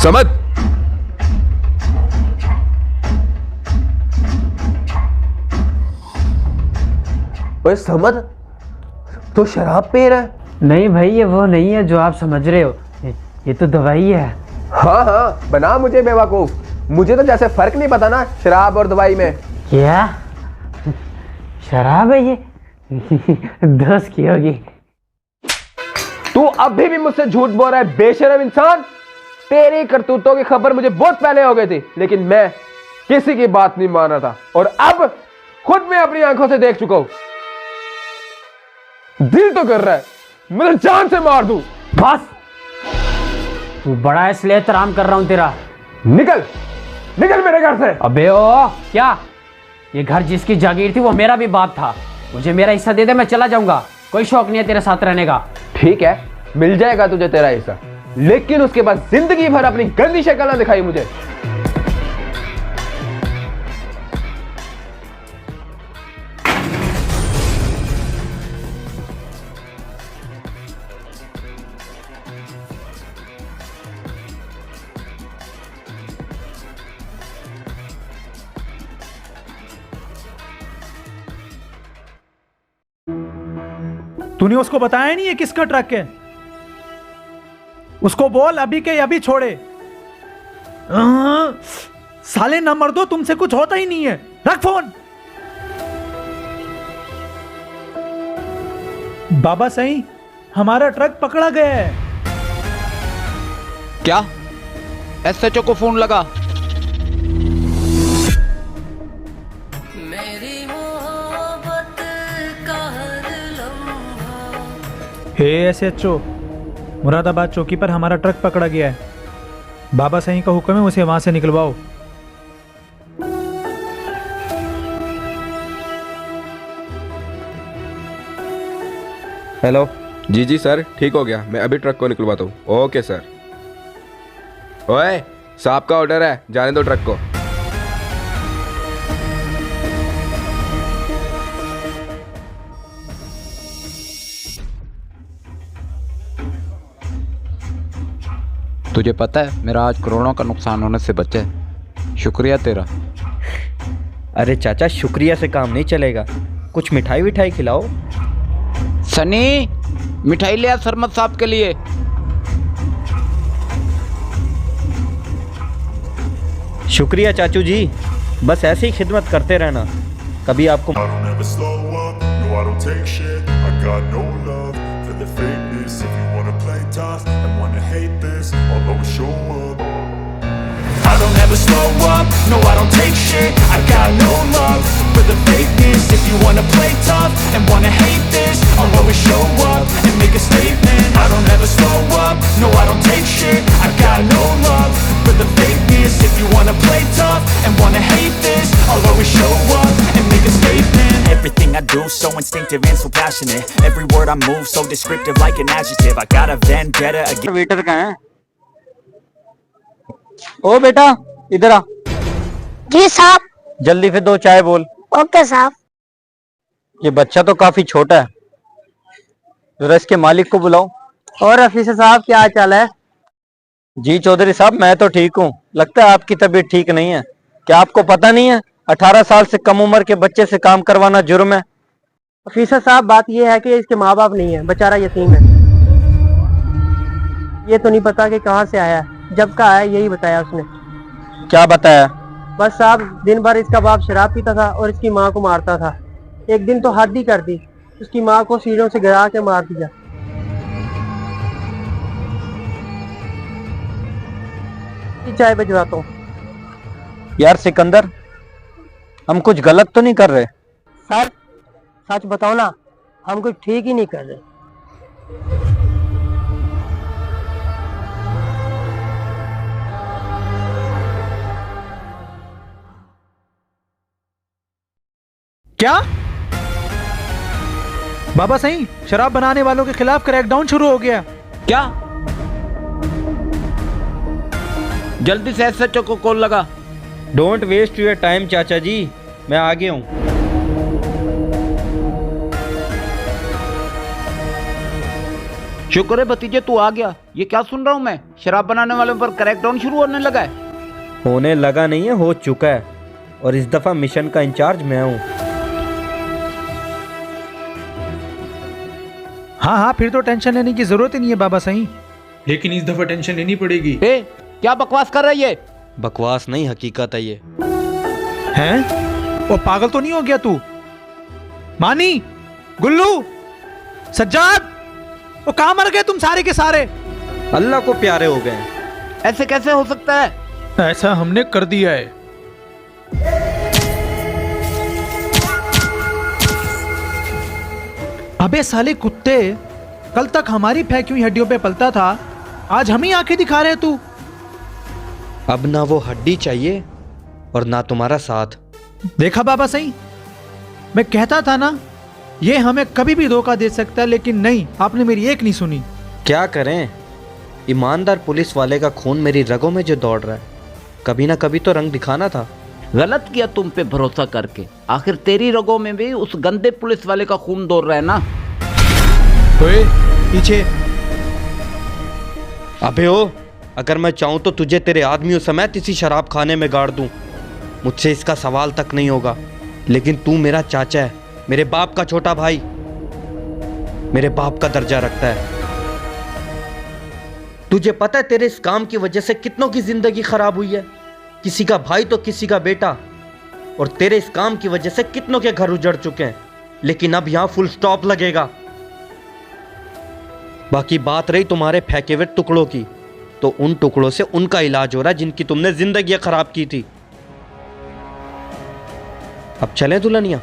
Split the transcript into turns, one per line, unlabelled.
समझ।
ओए समझ, तो शराब पी रहा है?
नहीं भाई, ये वो नहीं है जो आप समझ रहे हो, ये तो दवाई है।
हाँ हाँ, बना मुझे बेवकूफ। मुझे तो जैसे फर्क नहीं पता ना शराब और दवाई में।
क्या शराब है ये? दोस्त की होगी।
तू अभी भी मुझसे झूठ बोल रहा है बेशरम इंसान। तेरी करतूतों की खबर मुझे बहुत पहले हो गई थी, लेकिन मैं किसी की बात नहीं मान रहा था, और अब खुद मैं अपनी आंखों से देख चुका हूं। दिल तो कर रहा है मैं जान से मार दूं।
बस, तू बड़ा है इसलिए एहतराम कर रहा हूं तेरा।
निकल निकल मेरे घर से।
अबे ओ क्या, ये घर जिसकी जागीर थी वो मेरा भी बाप था। मुझे मेरा हिस्सा दे दे, मैं चला जाऊंगा। कोई शौक नहीं है तेरे साथ रहने का।
ठीक है, मिल जाएगा तुझे तेरा हिस्सा, लेकिन उसके बाद जिंदगी भर अपनी गंदी शक्ल ना दिखाई मुझे।
तूने उसको बताया नहीं है किसका ट्रक है? उसको बोल अभी के अभी छोड़े। साले न मर दो, तुमसे कुछ होता ही नहीं है। रख फोन। बाबा सही, हमारा ट्रक पकड़ा गया है।
क्या? एसएचओ को फोन लगा।
हे एसएचओ, मुरादाबाद चौकी पर हमारा ट्रक पकड़ा गया है। बाबा सही का हुक्म है, उसे वहां से निकलवाओ।
हेलो।
जी सर, ठीक हो गया, मैं अभी ट्रक को निकलवाता हूँ। Okay sir. ओए, साहब का ऑर्डर है, जाने दो ट्रक को।
तुझे पता है मेरा आज करोड़ों का नुकसान होने से बचा है। शुक्रिया तेरा।
अरे चाचा, शुक्रिया से काम नहीं चलेगा, कुछ मिठाई विठाई खिलाओ।
सनी, मिठाई ले आ सरमत साहब के लिए।
शुक्रिया चाचू जी, बस ऐसे ही खिदमत करते रहना। कभी आपको
I don't ever slow up, no I don't take shit. I got no love for the fakeness. If you wanna play tough and wanna hate this, I'll always show up. I don't ever slow up, no I don't take shit. I got no love for the fakeness. If you wanna play tough and wanna hate this, I'll always show up and make a statement. I don't ever slow up, no I don't take shit. I got no love for the fakeness. If you wanna play tough and wanna hate this, I'll always show up and make a statement.
Everything I do so instinctive and so passionate. Every word I move so descriptive like an adjective. I got a vendetta against
waiter कहाँ है? ओ बेटा, इधर आ।
जी साहब।
जल्दी से 2 चाय बोल।
Okay साहब।
ये बच्चा तो काफी छोटा है, जरा इसके मालिक को बुलाओ। और अफीसर साहब, क्या हाल चाल है? जी चौधरी साहब, मैं तो ठीक हूँ। लगता है आपकी तबीयत ठीक नहीं है। क्या आपको पता नहीं है 18 साल से कम उम्र के बच्चे से काम करवाना जुर्म है?
अफीसर साहब, बात यह है कि इसके माँ बाप नहीं है, बेचारा यतीम है। ये तो नहीं पता कि कहाँ से आया है, जब का आया यही बताया उसने।
क्या बताया?
बस साहब, दिन भर इसका बाप शराब पीता था और इसकी माँ को मारता था। एक दिन तो हद ही कर दी, उसकी माँ को सीढ़ियों से गिरा के मार दिया। चाय भिजवाता हूँ।
यार सिकंदर, हम कुछ गलत तो नहीं कर रहे?
सर सच बताओ ना, हम कुछ ठीक ही नहीं कर रहे।
क्या? बाबा सही, शराब बनाने वालों के खिलाफ क्रैकडाउन शुरू हो गया।
क्या? जल्दी से एसएचओ को कॉल लगा।
डोंट वेस्ट योर टाइम चाचा जी, मैं आ गया हूँ।
शुक्र है भतीजे तू आ गया। ये क्या सुन रहा हूँ मैं, शराब बनाने वालों पर क्रैकडाउन शुरू होने लगा है।
होने लगा नहीं है, हो चुका है। और इस दफा मिशन का इंचार्ज मैं हूँ।
हाँ हाँ, फिर तो टेंशन लेने की जरूरत ही नहीं है बाबा सही।
लेकिन इस दफा टेंशन लेनी पड़ेगी।
ए, क्या बकवास कर रही है?
बकवास नहीं, हकीकत है ये।
हैं? वो पागल तो नहीं हो गया तू? मानी, गुल्लू, सज्जाद, वो कहाँ मर गए तुम सारे के सारे?
अल्लाह को प्यारे हो गए।
ऐसे कैसे हो सकता है?
ऐसा हमने कर दिया है। अबे साले कुत्ते, कल तक हमारी फेंकी हुई हड्डियों पे पलता था, आज हम ही आंखें दिखा रहे हैं तू।
अब ना वो हड्डी चाहिए और ना तुम्हारा साथ।
देखा बाबा सही, मैं कहता था ना, ये हमें कभी भी धोखा दे सकता है, लेकिन नहीं, आपने मेरी एक नहीं सुनी।
क्या करें, ईमानदार पुलिस वाले का खून मेरी रगों में जो दौड़ रहा है, कभी ना कभी तो रंग दिखाना था।
गलत किया तुम पे भरोसा करके। आखिर तेरी रगों में भी उस गंदे पुलिस वाले का खून दौड़ रहा है ना।
ओए, पीछे।
अबे ओ, अगर मैं चाहूं तो तुझे तेरे आदमियों समेत इसी शराब खाने में गाड़ दूं, मुझसे इसका सवाल तक नहीं होगा। लेकिन तू मेरा चाचा है, मेरे बाप का छोटा भाई, मेरे बाप का दर्जा रखता है। तुझे पता है तेरे इस काम की वजह से कितनों की जिंदगी खराब हुई है, किसी का भाई तो किसी का बेटा, और तेरे इस काम की वजह से कितनों के घर उजड़ चुके हैं। लेकिन अब यहां फुल स्टॉप लगेगा। बाकी बात रही तुम्हारे फेंके हुए टुकड़ों की, तो उन टुकड़ों से उनका इलाज हो रहा है जिनकी तुमने जिंदगी खराब की थी। अब चलें दुल्हनिया?